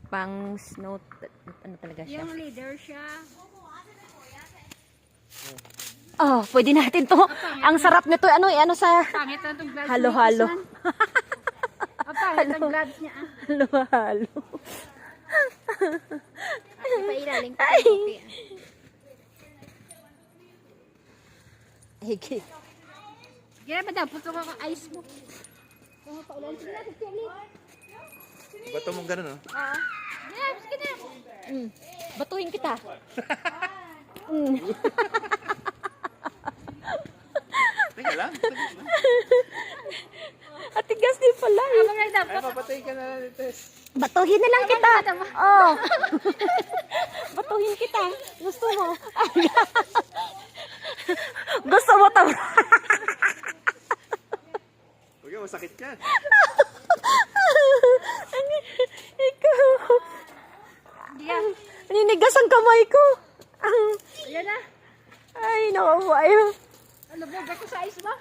Pang snow, ano talaga siya? Yung leader siya. Oh, pwede natin to. Ang sarap nito. Ano sa Pangit na itong gloves. halo-halo. Ang pangit ang gloves niya. Halo-halo. Ipailalim ko yung kopi. Higit. Gila ba daw? Puto ka ice mo. Kung paulan. Sige na, sige ulit. Bato mong gano'n, no? Oo. Gila, sige na. Batuhin kita. Teka lang. Atigas din pala. Abang na dapat. Ay, papatay ka na lang ito. Batuhin na lang kita. Oh. Batuhin kita. Gusto mo? Gusto mo to? Huwag yan, masakit yan. Ikaw. Yan. Ninigas ang kamay ko. Yan na. Ay, nakabuayo. Ano ba? Ba't ko sa ice mo?